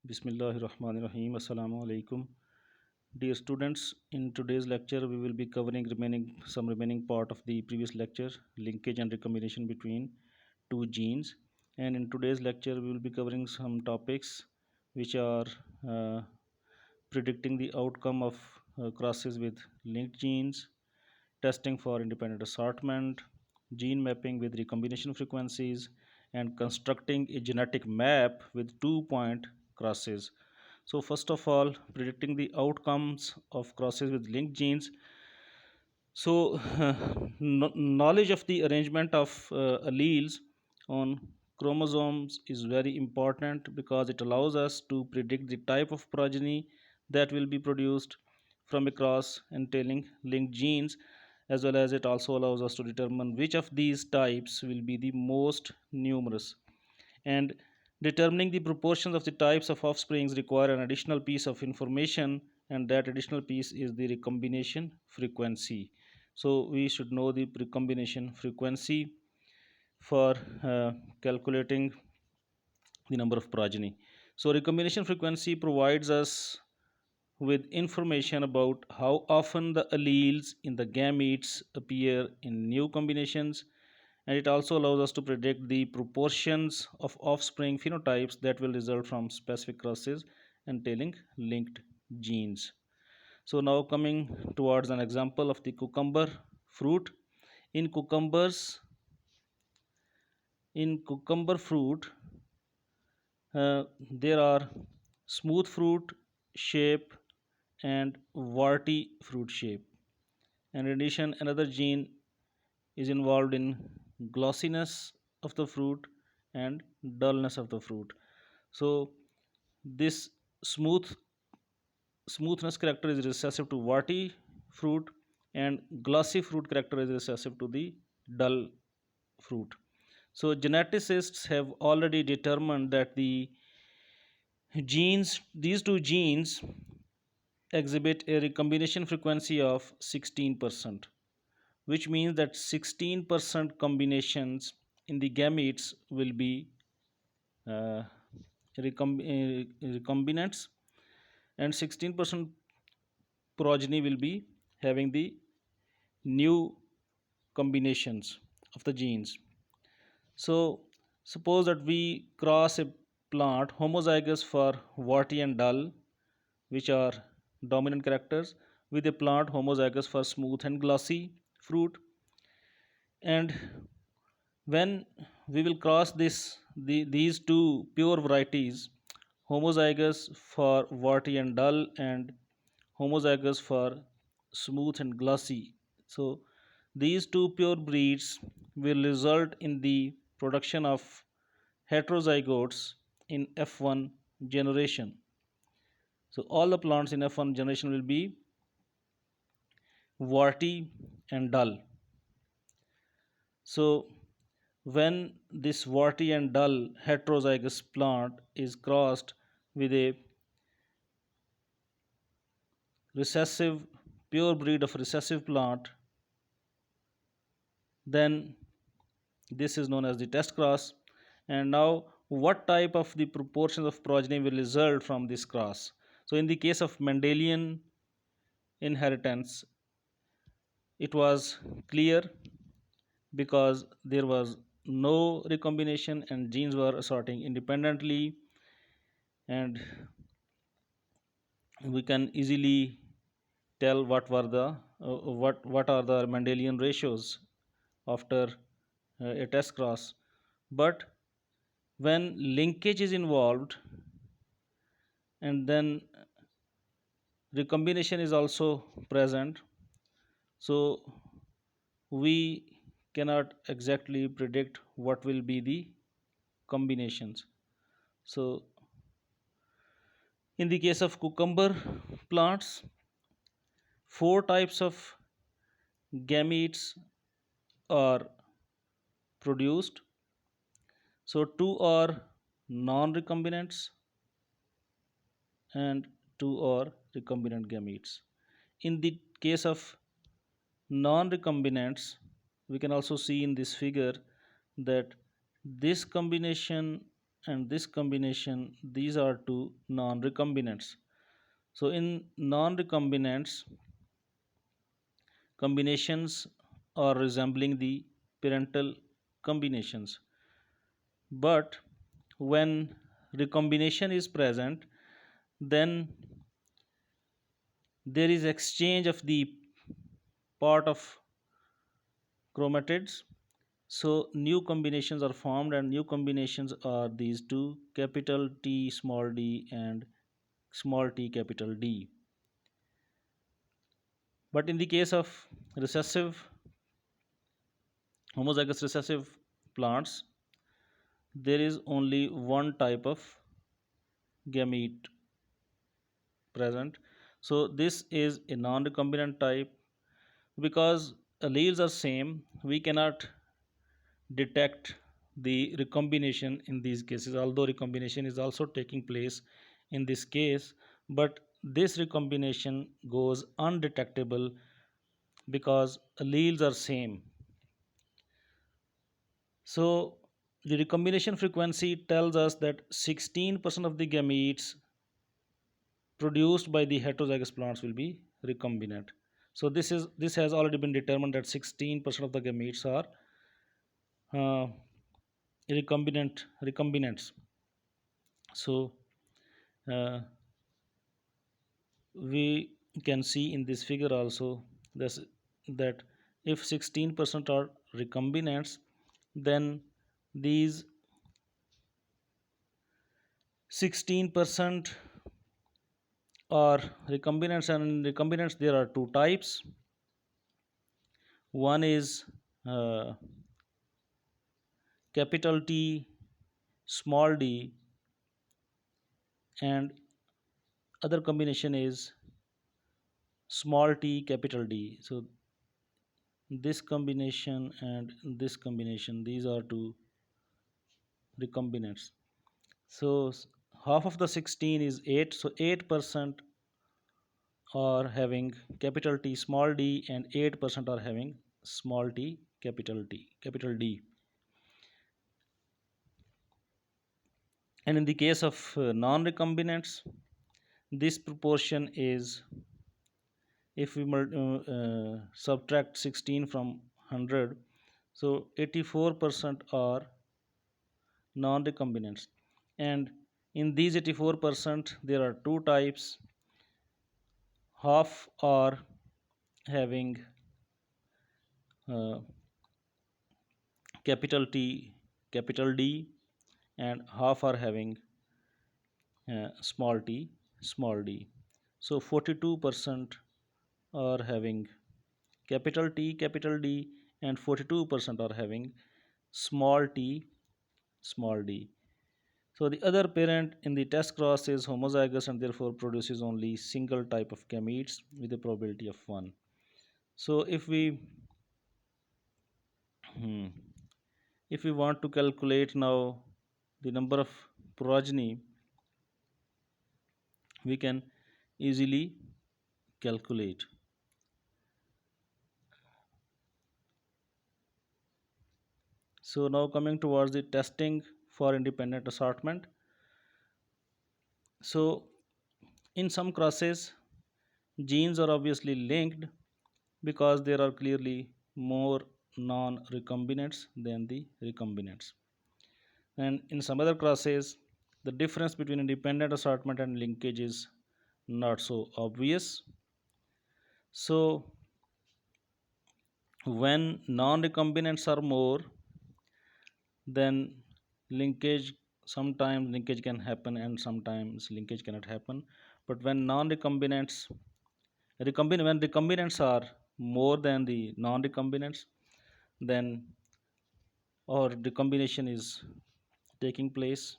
Bismillahirrahmanirrahim. Assalamu alaikum. Dear students, in today's lecture, we will be covering some remaining part of the previous lecture, linkage and recombination between two genes. And in today's lecture, we will be covering some topics which are uh, predicting the outcome of crosses with linked genes, testing for independent assortment, gene mapping with recombination frequencies, and constructing a genetic map with 2-point crosses. So, first of all, predicting the outcomes of crosses with linked genes. So, knowledge of the arrangement of alleles on chromosomes is very important because it allows us to predict the type of progeny that will be produced from a cross entailing linked genes, as well as it also allows us to determine which of these types will be the most numerous. And determining the proportions of the types of offsprings require an additional piece of information, and that additional piece is the recombination frequency. So we should know the recombination frequency for calculating the number of progeny. So recombination frequency provides us with information about how often the alleles in the gametes appear in new combinations, and it also allows us to predict the proportions of offspring phenotypes that will result from specific crosses entailing linked genes. So now coming towards an example of the cucumber fruit. In cucumber fruit, there are smooth fruit shape and warty fruit shape. And in addition, another gene is involved in glossiness of the fruit and dullness of the fruit. So this smooth smoothness character is recessive to warty fruit, and glossy fruit character is recessive to the dull fruit. So geneticists have already determined that these two genes exhibit a recombination frequency of 16%, which means that 16% combinations in the gametes will be uh, recombinants, and 16% progeny will be having the new combinations of the genes. So, suppose that we cross a plant homozygous for warty and dull, which are dominant characters, with a plant homozygous for smooth and glossy fruit. And when we will cross these two pure varieties, homozygous for warty and dull and homozygous for smooth and glossy, so these two pure breeds will result in the production of heterozygotes in F1 generation. So all the plants in F1 generation will be warty and dull. So when this warty and dull heterozygous plant is crossed with a recessive pure breed of recessive plant, then this is known as the test cross. And now what type of the proportions of progeny will result from this cross? So in the case of Mendelian inheritance, it was clear because there was no recombination and genes were assorting independently, and we can easily tell what are the Mendelian ratios after a test cross. But when linkage is involved, and then recombination is also present, so we cannot exactly predict what will be the combinations. So in the case of cucumber plants, four types of gametes are produced. So two are non-recombinants and two are recombinant gametes. In the case of non-recombinants, we can also see in this figure that this combination and this combination, these are two non-recombinants. So in non-recombinants, combinations are resembling the parental combinations, but when recombination is present, then there is exchange of the part of chromatids. So new combinations are formed, and new combinations are these two, capital T small d and small t capital D. But in the case of recessive, homozygous recessive plants, there is only one type of gamete present. So this is a non-recombinant type. Because alleles are same, we cannot detect the recombination in these cases, although recombination is also taking place in this case, but this recombination goes undetectable because alleles are same. So the recombination frequency tells us that 16% of the gametes produced by the heterozygous plants will be recombinant. So this has already been determined that 16% of the gametes are uh, recombinants. So uh, we can see in this figure also this, that if 16% are recombinants, then these 16% are recombinants, and in recombinants there are two types. One is uh, capital T small d, and other combination is small t capital D. So this combination and this combination, these are two recombinants. So half of the 16 is 8, so 8% are having capital T small d, and 8% are having small t capital D. And in the case of non-recombinants, this proportion is, if we subtract 16 from 100, so 84% are non-recombinants. And in these 84%, there are two types. Half are having uh, capital T capital D, and half are having small t small d. So 42% are having capital T capital D, and 42% are having small t small d. So the other parent in the test cross is homozygous and therefore produces only single type of gametes with a probability of 1. So hmm, if we want to calculate now the number of progeny, we can easily calculate. So now coming towards the testing for independent assortment. So in some crosses, genes are obviously linked because there are clearly more non-recombinants than the recombinants. And in some other crosses, the difference between independent assortment and linkage is not so obvious. So when non-recombinants are more, then linkage, sometimes linkage can happen and sometimes linkage cannot happen. But when non-recombinants when recombinants are more than the non-recombinants, then or the combination is taking place.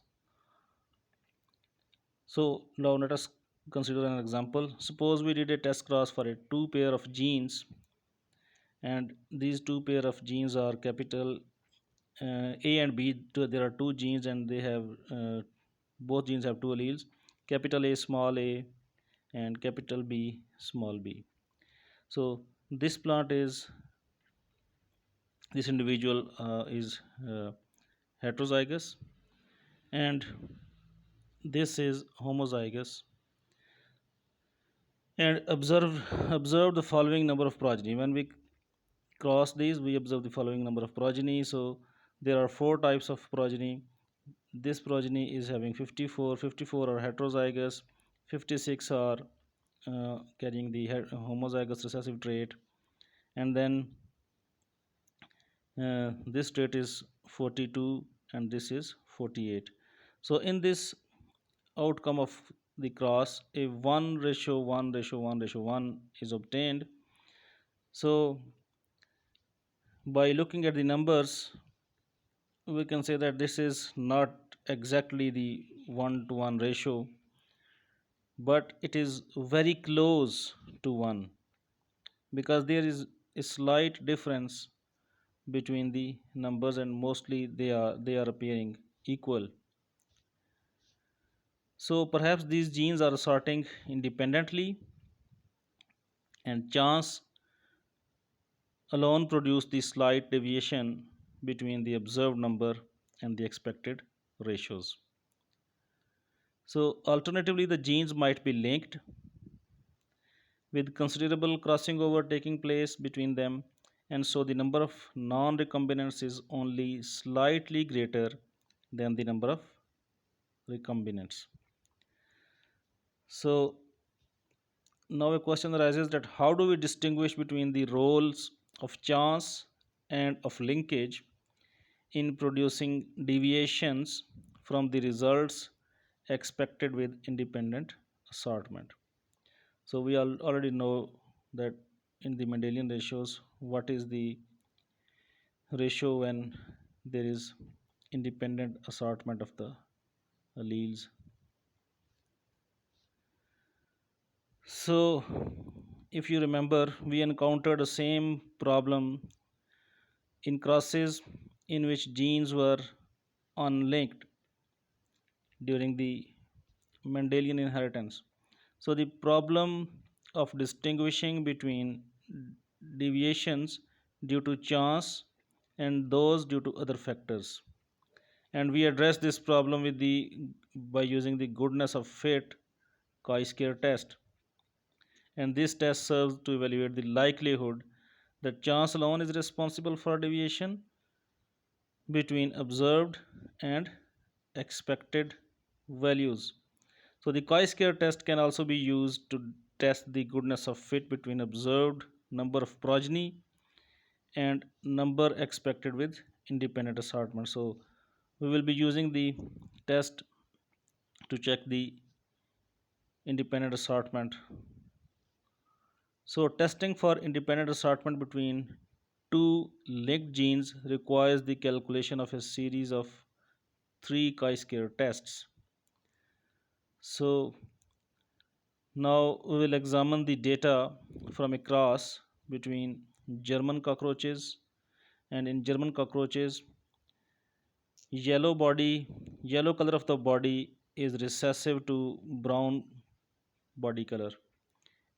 So now let us consider an example. Suppose we did a test cross for a two pair of genes, and these two pair of genes are capital A and B. There are two genes, and they have both genes have two alleles, capital A small a and capital B small b. So this individual is heterozygous, and this is homozygous. And observe the following number of progeny. When we cross these, we observe the following number of progeny. So there are four types of progeny. This progeny is having 54. 54 are heterozygous, 56 are carrying the homozygous recessive trait, and then this trait is 42 and this is 48. So in this outcome of the cross, a 1 ratio 1 ratio 1 ratio 1 is obtained. So by looking at the numbers, we can say that this is not exactly the 1 to 1 ratio, but it is very close to 1, because there is a slight difference between the numbers, and mostly they are appearing equal. So perhaps these genes are sorting independently, and chance alone produce the slight deviation between the observed number and the expected ratios. So alternatively, the genes might be linked with considerable crossing over taking place between them, and so the number of non recombinants is only slightly greater than the number of recombinants. So now a question arises that how do we distinguish between the roles of chance and of linkage in producing deviations from the results expected with independent assortment? So we already know that in the Mendelian ratios, what is the ratio when there is independent assortment of the alleles. So if you remember, we encountered the same problem in crosses in which genes were unlinked during the Mendelian inheritance. So the problem of distinguishing between deviations due to chance and those due to other factors. And we address this problem with the by using the goodness of fit chi-square test. And this test serves to evaluate the likelihood that chance alone is responsible for deviation between observed and expected values. So the chi-square test can also be used to test the goodness of fit between observed number of progeny and number expected with independent assortment. So we will be using the test to check the independent assortment. So testing for independent assortment between two linked genes requires the calculation of a series of three chi-square tests. So now we will examine the data from a cross between German cockroaches, and in German cockroaches, yellow color of the body is recessive to brown body color,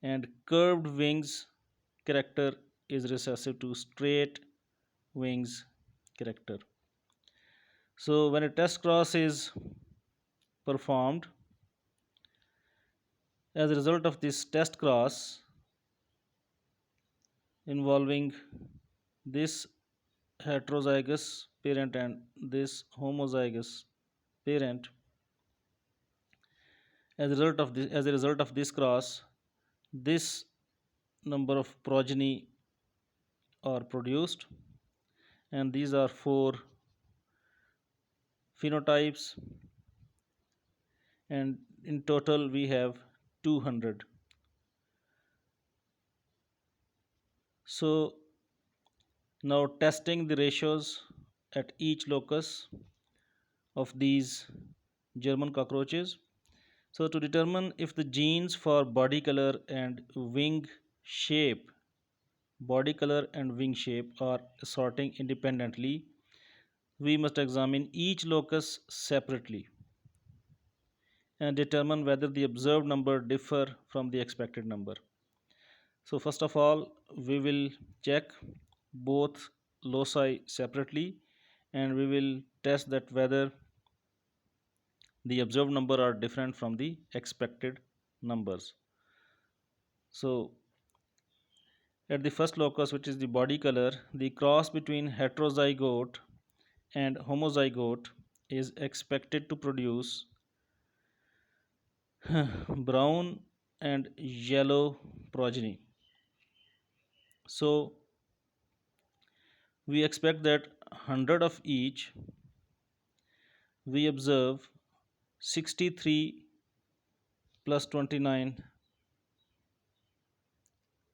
and curved wings character is recessive to straight wings character. So when a test cross is performed, as a result of this test cross involving this heterozygous parent and this homozygous parent, as a result of this cross, this number of progeny are produced, and these are four phenotypes, and in total we have 200. So now testing the ratios at each locus of these German cockroaches. So to determine if the genes for shape, body color and wing shape are sorting independently, we must examine each locus separately and determine whether the observed number differ from the expected number. So first of all, we will check both loci separately, and we will test that whether the observed number are different from the expected numbers. So at the first locus, which is the body color, the cross between heterozygote and homozygote is expected to produce brown and yellow progeny. So we expect that 100 of each, we observe 63 plus 29,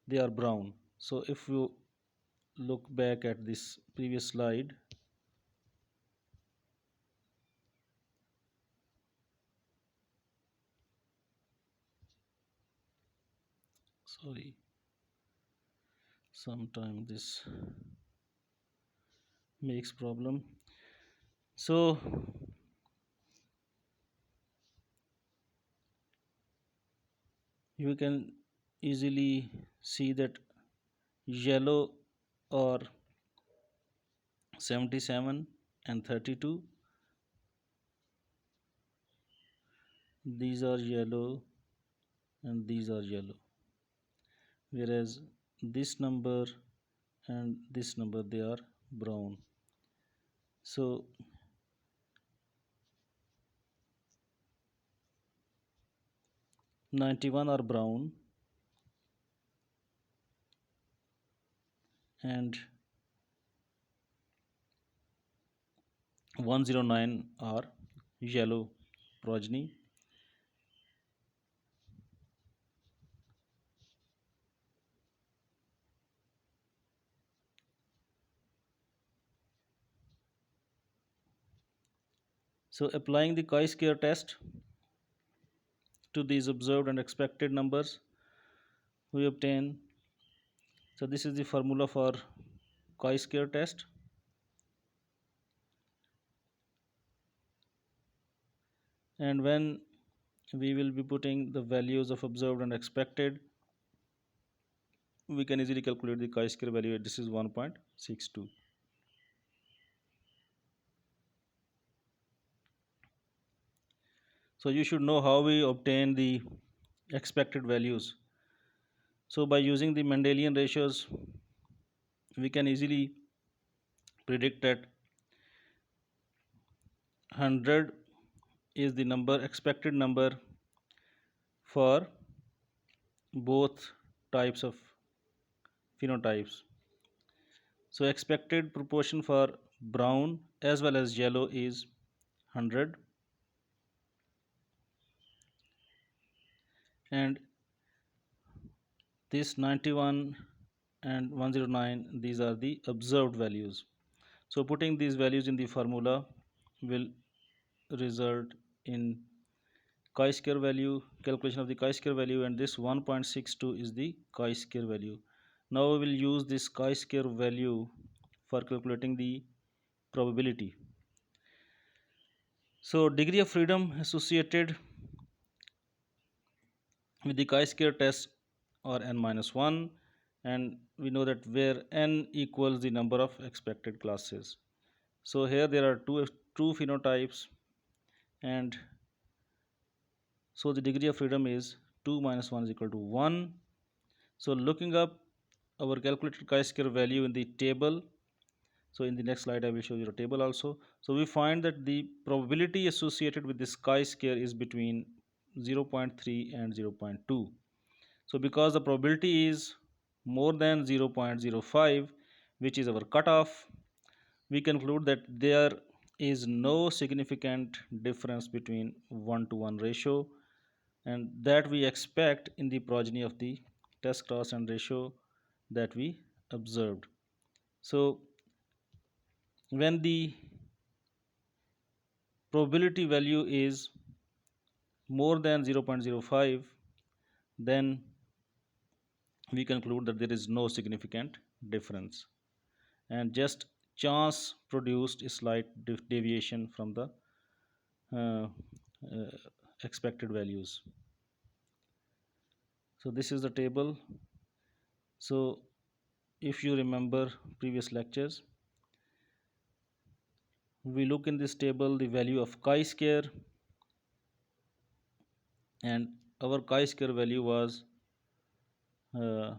they are brown. So if you look back at this previous slide, sorry, sometimes this makes problem. So you can easily see that yellow or 77 and 32, these are yellow and these are yellow, whereas this number and this number, they are brown. So 91 are brown and 109 are yellow progeny. So applying the chi-square test to these observed and expected numbers, we obtain, so this is the formula for chi-square test. And when we will be putting the values of observed and expected, we can easily calculate the chi-square value. This is 1.62. So you should know how we obtain the expected values. So by using the Mendelian ratios, we can easily predict that 100 is the number, expected number, for both types of phenotypes. So expected proportion for brown as well as yellow is 100, and this 91 and 109, these are the observed values. So putting these values in the formula will result in chi-square value, calculation of the chi-square value, and this 1.62 is the chi-square value. Now we will use this chi-square value for calculating the probability. So degree of freedom associated with the chi-square test or n minus 1, and we know that where n equals the number of expected classes. So here there are two true phenotypes, and so the degree of freedom is 2 minus 1 is equal to 1. So looking up our calculated chi-square value in the table, so in the next slide I will show you the table also. So we find that the probability associated with this chi-square is between 0.3 and 0.2. So because the probability is more than 0.05, which is our cutoff, we conclude that there is no significant difference between 1 to 1 ratio, and that we expect in the progeny of the test cross and ratio that we observed. So when the probability value is more than 0.05, then we conclude that there is no significant difference, and just chance produced a slight deviation from the uh, uh, expected values. So this is the table. So if you remember previous lectures, we look in this table the value of chi-square, and our chi-square value was uh,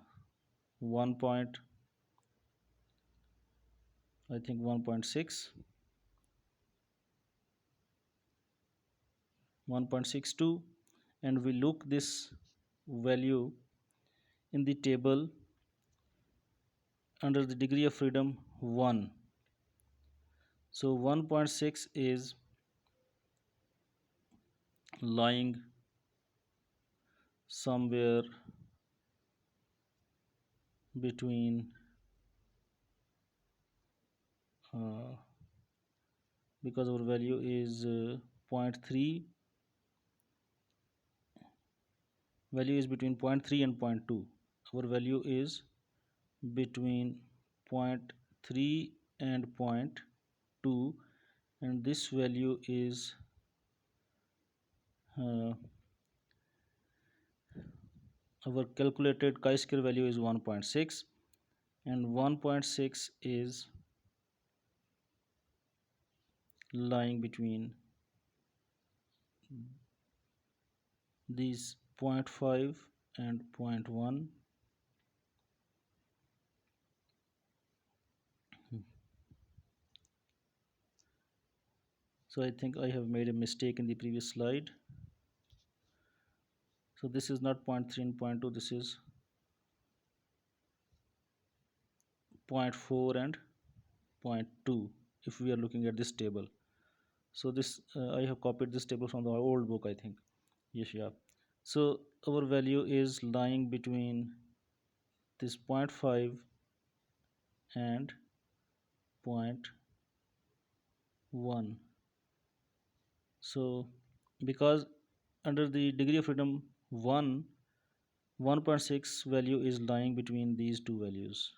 1 point, I think 1.6, 1.62, and we look this value in the table under the degree of freedom 1. So 1.6 is lying somewhere between uh, because our value is zero point 0.3, value is between zero point 0.3 and zero point 0.2. Our value is between zero point 0.3 and zero point 0.2, and this value is uh, our calculated chi-square value is 1.6, and 1.6 is lying between these zero point 0.5 and zero point 0.1. So I think I have made a mistake in the previous slide. So this is not zero point 0.3 and zero point 0.2, this is 0.4 and zero point 0.2 if we are looking at this table. So this I have copied this table from the old book, I think. Yes, yeah. So our value is lying between this zero point 0.5 and zero point 0.1. So because under the degree of freedom 1, 1.6 value is lying between these two values,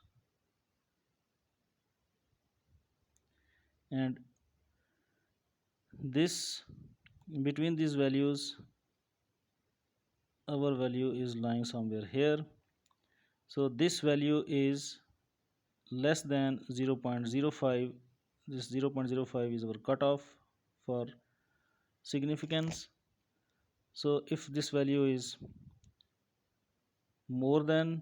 and this between these values our value is lying somewhere here. So this value is less than 0.05. This 0.05 is our cutoff for significance. So if this value is more than,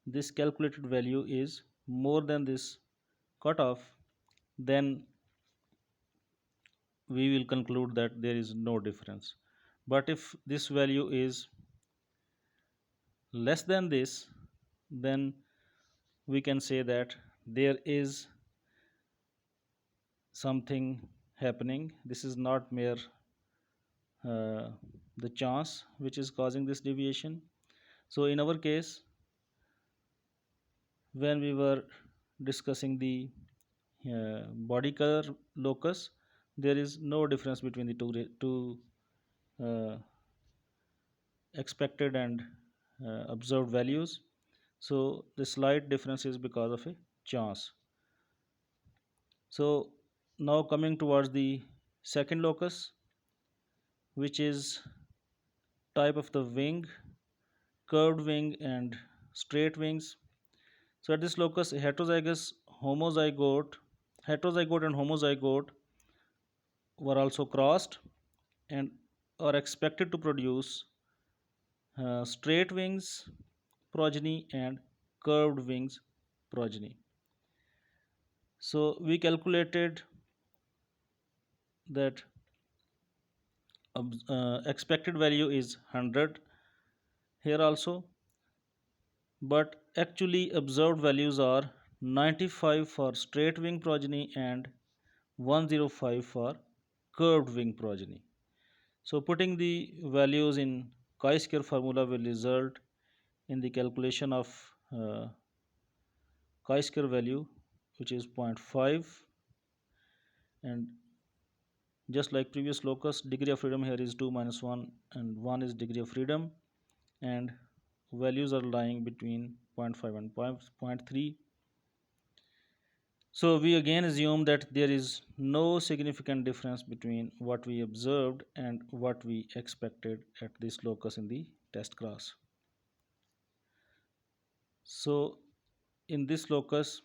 this calculated value is more than this cutoff, then we will conclude that there is no difference. But if this value is less than this, then we can say that there is something happening. This is not mere uh, the chance which is causing this deviation. So in our case, when we were discussing the body color locus, there is no difference between the two uh, expected and observed values. So the slight difference is because of a chance. So now coming towards the second locus, which is type of the wing, curved wing and straight wings. So at this locus, homozygote, heterozygote and homozygote were also crossed and are expected to produce straight wings progeny and curved wings progeny. So we calculated that expected value is 100 here also, but actually observed values are 95 for straight wing progeny and 105 for curved wing progeny. So putting the values in chi-square formula will result in the calculation of chi-square value, which is zero point 0.5, and just like previous locus, degree of freedom here is 2 minus 1 and 1 is degree of freedom, and values are lying between zero point 0.5 and zero point 0.3. So we again assume that there is no significant difference between what we observed and what we expected at this locus in the test class. So in this locus,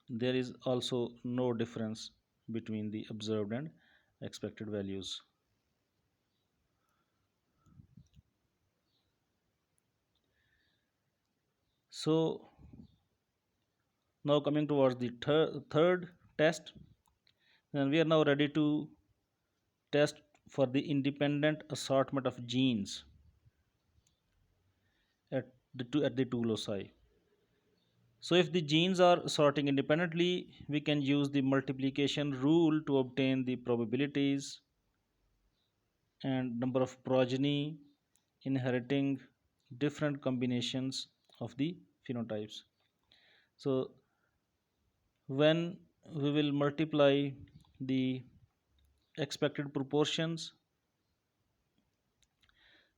there is also no difference between the observed and expected values. So now coming towards the third test, and we are now ready to test for the independent assortment of genes at the two loci. So if the genes are sorting independently, we can use the multiplication rule to obtain the probabilities and number of progeny inheriting different combinations of the phenotypes. So when we will multiply the expected proportions,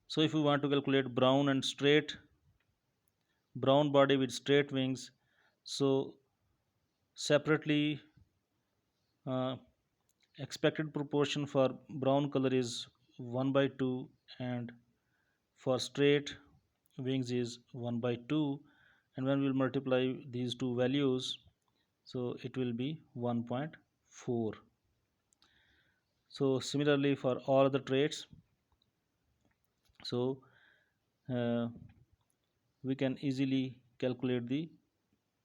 so if we want to calculate brown body with straight wings, so separately uh, expected proportion for brown color is 1 by 2, and for straight wings is 1 by 2, and when we will multiply these two values, so it will be 1.4. So similarly for all the traits, so uh, we can easily calculate the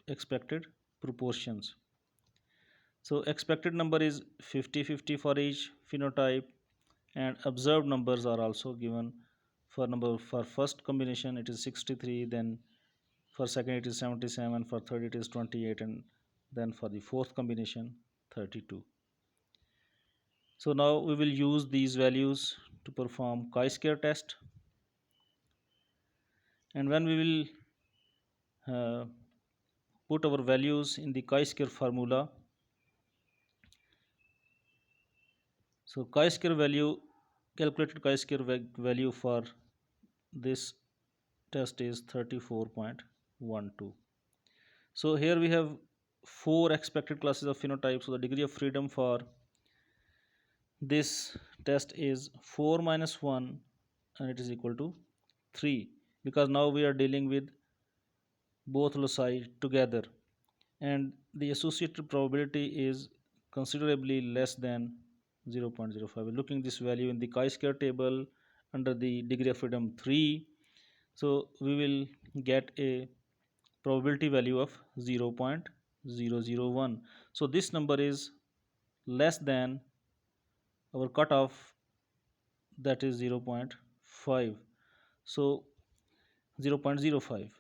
expected proportions. So expected number is 50-50 for each phenotype, and observed numbers are also given. For first combination it is 63, then for second it is 77, for third it is 28, and then for the fourth combination 32. So now we will use these values to perform chi-square test, and when we will put our values in the chi-square formula, so chi-square value, calculated chi-square value for this test is 34.12. So here we have four expected classes of phenotypes. So the degree of freedom for this test is 4 minus 1, and it is equal to 3, because now we are dealing with both loci together, and the associated probability is considerably less than 0.05. We're looking this value in the chi-square table under the degree of freedom 3, so we will get a probability value of 0.001. So this number is less than our cutoff, that is 0.5. So 0.05,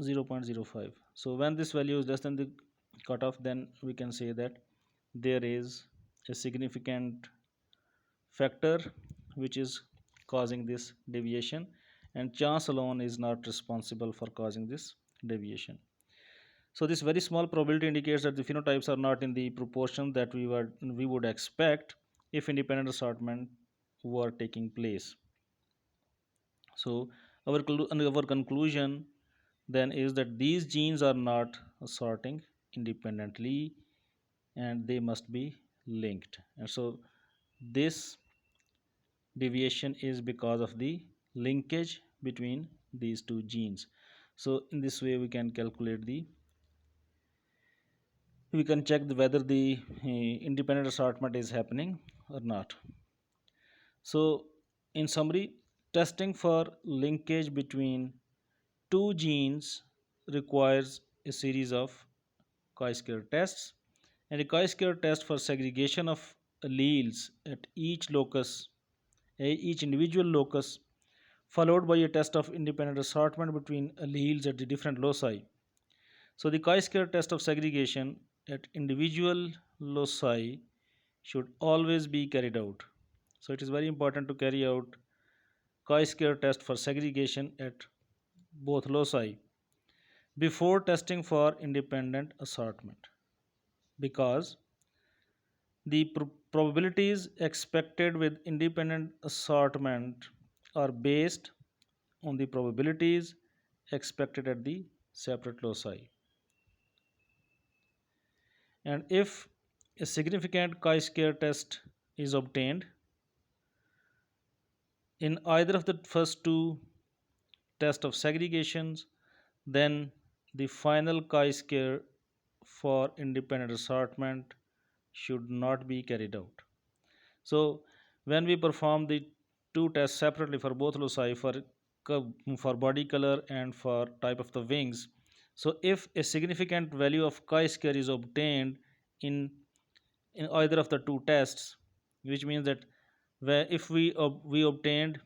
0.05. So when this value is less than the cutoff, then we can say that there is a significant factor which is causing this deviation, and chance alone is not responsible for causing this deviation. So this very small probability indicates that the phenotypes are not in the proportion that we would expect if independent assortment were taking place. So our conclusion then is that these genes are not assorting independently, and they must be linked. And so this deviation is because of the linkage between these two genes. So in this way we can check whether the independent assortment is happening or not. So in summary, testing for linkage between two genes requires a series of chi-square tests, and a chi-square test for segregation of alleles at each individual locus, followed by a test of independent assortment between alleles at the different loci. So the chi-square test of segregation at individual loci should always be carried out. So it is very important to carry out chi-square test for segregation at both loci before testing for independent assortment, because the probabilities expected with independent assortment are based on the probabilities expected at the separate loci. And if a significant chi-square test is obtained in either of the first two tests of segregations, then the final chi-square for independent assortment should not be carried out. So when we perform the two tests separately for both loci, for for body color and for type of the wings. So if a significant value of chi-square is obtained in in either of the two tests, which means that where if we obtained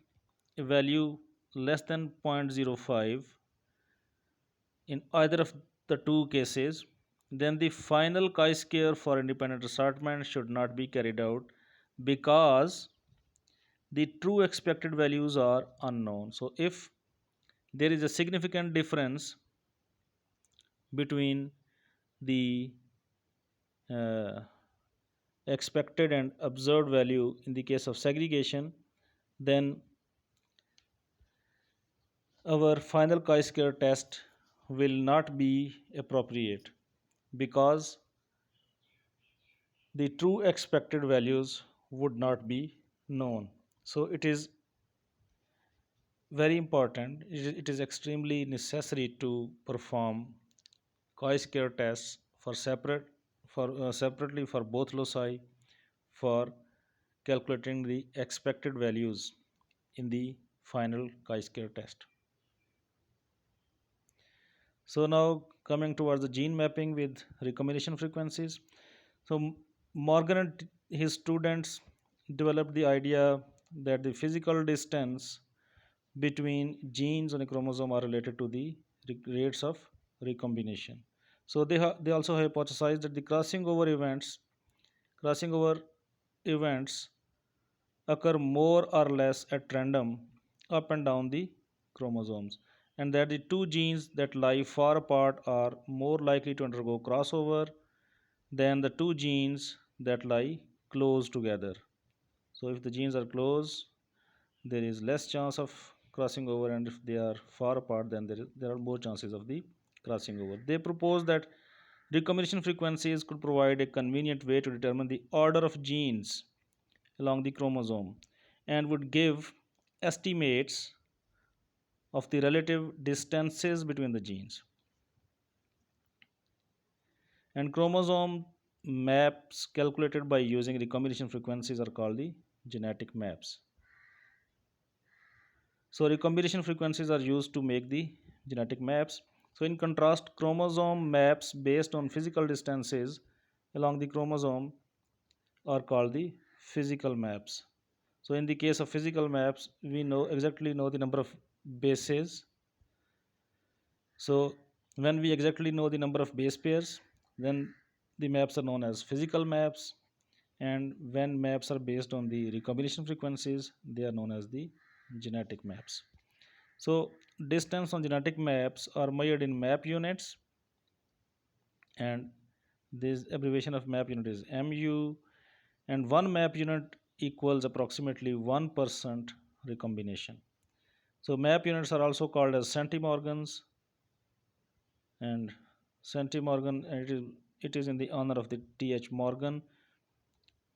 a value less than 0.05 in either of the two cases, then the final chi-square for independent assortment should not be carried out because the true expected values are unknown. So if there is a significant difference between the uh, expected and observed value in the case of segregation, then our final chi-square test will not be appropriate because the true expected values would not be known. So it is very important, it is extremely necessary to perform chi-square tests for separately for both loci for calculating the expected values in the final chi-square test. So now coming towards the gene mapping with recombination frequencies. So Morgan and his students developed the idea that the physical distance between genes on a chromosome are related to the rates of recombination. So they also hypothesized that the crossing over events occur more or less at random up and down the chromosomes, and that the two genes that lie far apart are more likely to undergo crossover than the two genes that lie close together. So if the genes are close, there is less chance of crossing over, and if they are far apart, then there are more chances of the crossing over. They propose that recombination frequencies could provide a convenient way to determine the order of genes along the chromosome and would give estimates of the relative distances between the genes. And chromosome maps calculated by using recombination frequencies are called the genetic maps. So recombination frequencies are used to make the genetic maps. So in contrast, chromosome maps based on physical distances along the chromosome are called the physical maps. So in the case of physical maps, we exactly know the number of bases. So when we exactly know the number of base pairs, then the maps are known as physical maps. And when maps are based on the recombination frequencies, they are known as the genetic maps. So distance on genetic maps are measured in map units, and this abbreviation of map unit is MU, and one map unit equals approximately 1% recombination. So map units are also called as centimorgans, and centimorgan, and it is in the honor of the Th Morgan.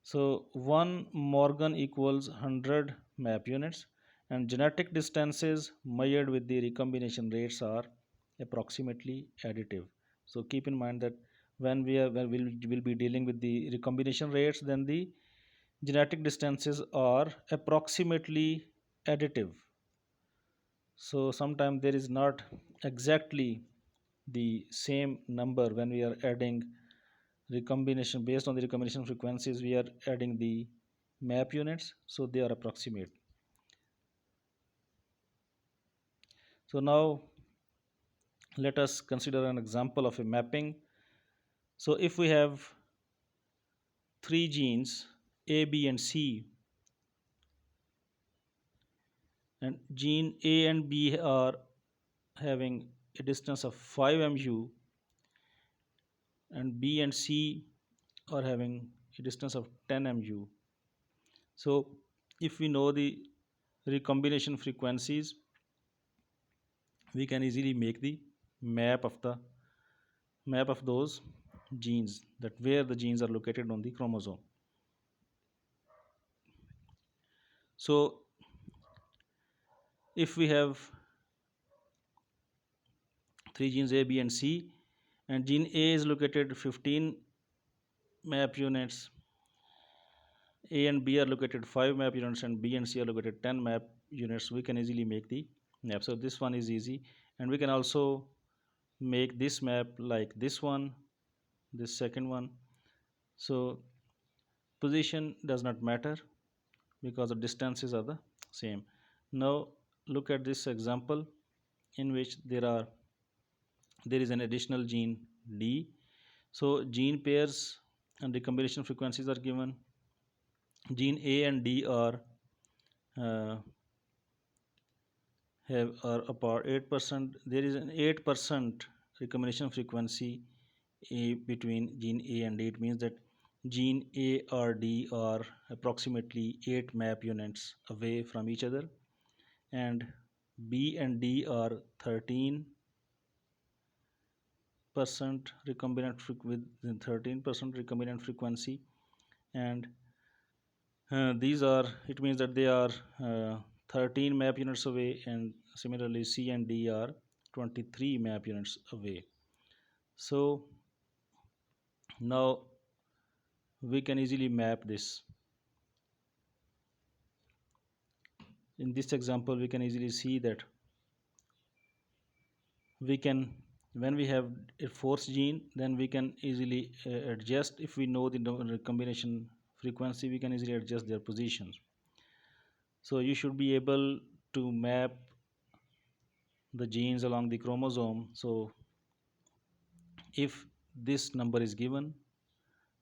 So 1 Morgan equals 100 map units, and genetic distances measured with the recombination rates are approximately additive. So keep in mind that when we'll be dealing with the recombination rates, then the genetic distances are approximately additive. So sometimes there is not exactly the same number when we are adding recombination. Based on the recombination frequencies, we are adding the map units, so they are approximate. So now let us consider an example of a mapping. So if we have three genes A, B, and C, and gene A and B are having a distance of 5 mu, and B and C are having a distance of 10 mu. So if we know the recombination frequencies, we can easily make the map of the map of those genes, that where the genes are located on the chromosome. So if we have three genes A, B, and C, and gene A is located 15 map units, A and B are located 5 map units, and B and C are located 10 map units, we can easily make the map. So this one is easy, and we can also make this map like this one, this second one. So position does not matter because the distances are the same. Now look at this example in which there is an additional gene D. So gene pairs and recombination frequencies are given. Gene A and D uh, are apart 8%. There is an 8% recombination frequency between gene A and D. It means that gene A or D are approximately 8 map units away from each other, and B and D are 13% recombinant with 13% recombinant frequency, and these are, it means that they are 13 map units away, and similarly C and D are 23 map units away. So now we can easily map this. In this example we can easily see that we can, when we have a force gene, then we can easily adjust. If we know the combination frequency, we can easily adjust their positions. So you should be able to map the genes along the chromosome. So if this number is given,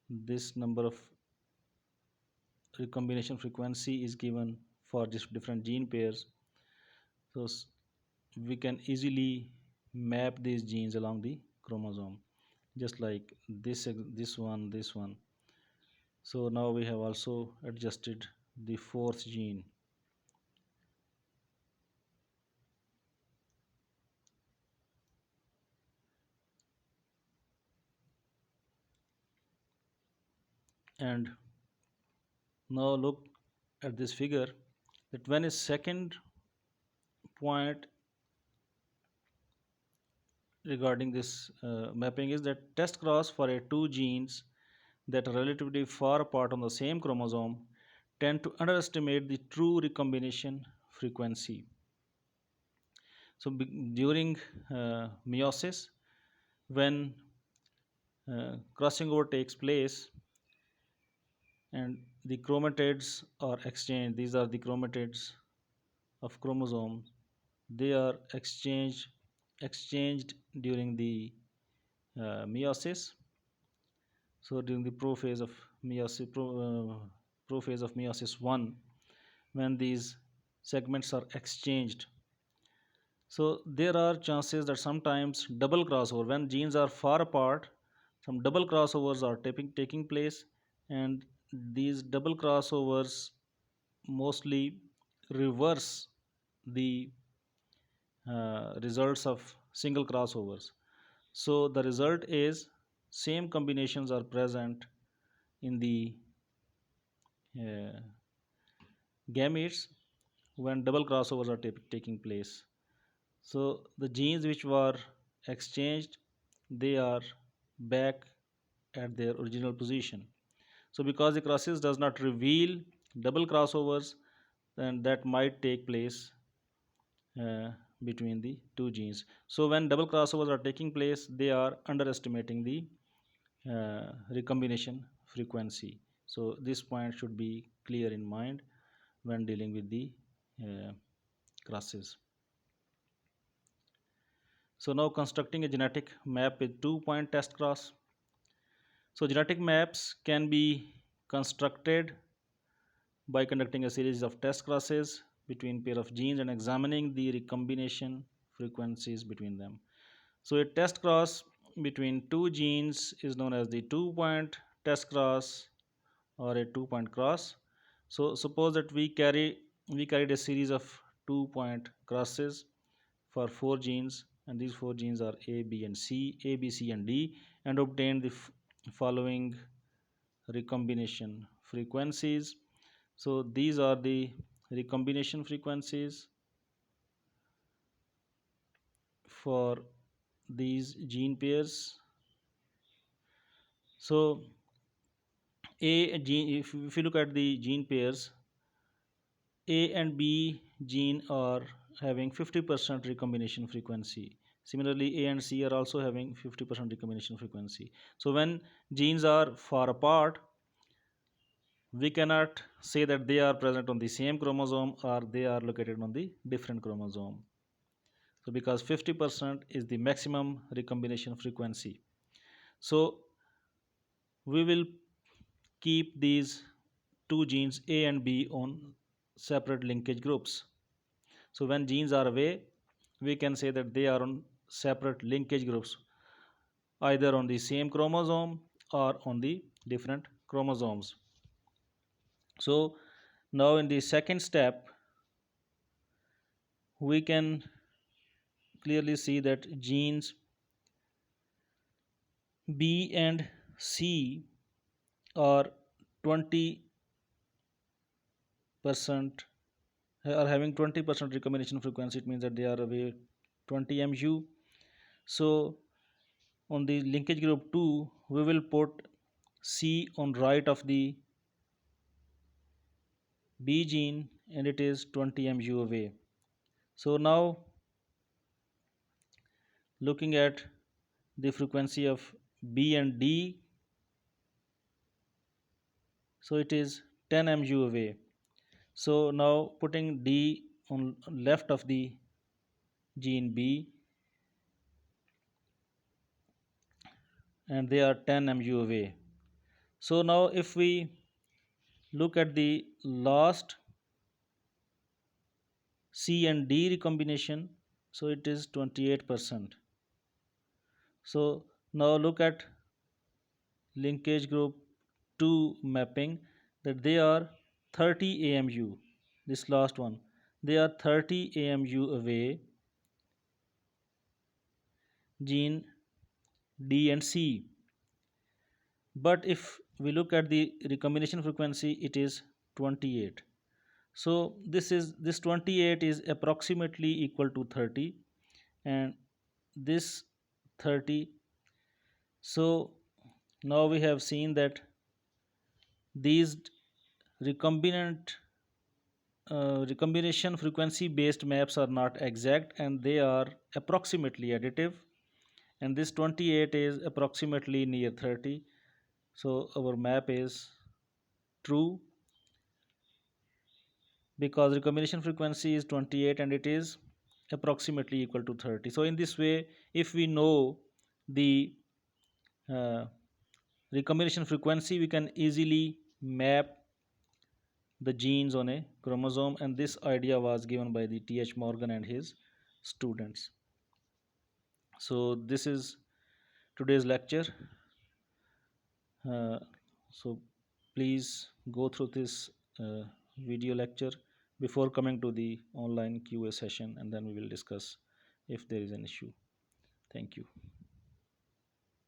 this number of recombination frequency is given for just different gene pairs, so we can easily map these genes along the chromosome, just like this one. So now we have also adjusted the fourth gene. And now look at this figure, that when a second point regarding this mapping is that test cross for a two genes that are relatively far apart on the same chromosome tend to underestimate the true recombination frequency. So during meiosis, when crossing over takes place and the chromatids are exchanged, these are the chromatids of chromosomes, they are exchanged during the meiosis. So during the prophase of prophase of meiosis 1, when these segments are exchanged, so there are chances that sometimes double crossover, when genes are far apart, some double crossovers are taking place, and these double crossovers mostly reverse the results of single crossovers. So the result is same combinations are present in the uh, gametes when double crossovers are taking place. So the genes which were exchanged, they are back at their original position. So because the crosses does not reveal double crossovers, then that might take place uh, between the two genes. So when double crossovers are taking place, they are underestimating the recombination frequency. So this point should be clear in mind when dealing with the uh, crosses. So now constructing a genetic map with two-point test cross. So genetic maps can be constructed by conducting a series of test crosses between pair of genes and examining the recombination frequencies between them. So a test cross between two genes is known as the two-point test cross or a two-point cross. So suppose that we carried a series of two-point crosses for four genes, and these four genes are A, B, and C, A, B, C, and D, and obtained the following recombination frequencies. So these are the recombination frequencies for these gene pairs. So a gene, if you look at the gene pairs, A and B gene are having 50% recombination frequency. Similarly, A and C are also having 50% recombination frequency. So when genes are far apart, we cannot say that they are present on the same chromosome or they are located on the different chromosome. So because 50% is the maximum recombination frequency. So we will keep these two genes A and B on separate linkage groups. So when genes are away, we can say that they are on separate linkage groups, either on the same chromosome or on the different chromosomes. So now in the second step, we can clearly see that genes B and C are 20% are having 20% recombination frequency. It means that they are away 20 mu. So on the linkage group 2, we will put C on right of the B gene and it is 20 mu away. So now looking at the frequency of B and D, so it is 10 mu away. So now putting D on left of the gene B, and they are 10 mu away. So now if we look at the last C and D recombination, so it is 28%. So now look at linkage group 2 mapping, that they are 30 AMU. This last one, they are 30 AMU away, gene D and C. But if we look at the recombination frequency, it is 28. So this 28 is approximately equal to 30, and this 30. So now we have seen that these recombinant recombination frequency based maps are not exact and they are approximately additive, and this 28 is approximately near 30. So our map is true because recombination frequency is 28 and it is approximately equal to 30. So in this way, if we know the uh, recombination frequency, we can easily map the genes on a chromosome, and this idea was given by the T.H. Morgan and his students. So this is today's lecture. Uh, so please go through this video lecture before coming to the online QA session, and then we will discuss if there is an issue. Thank you.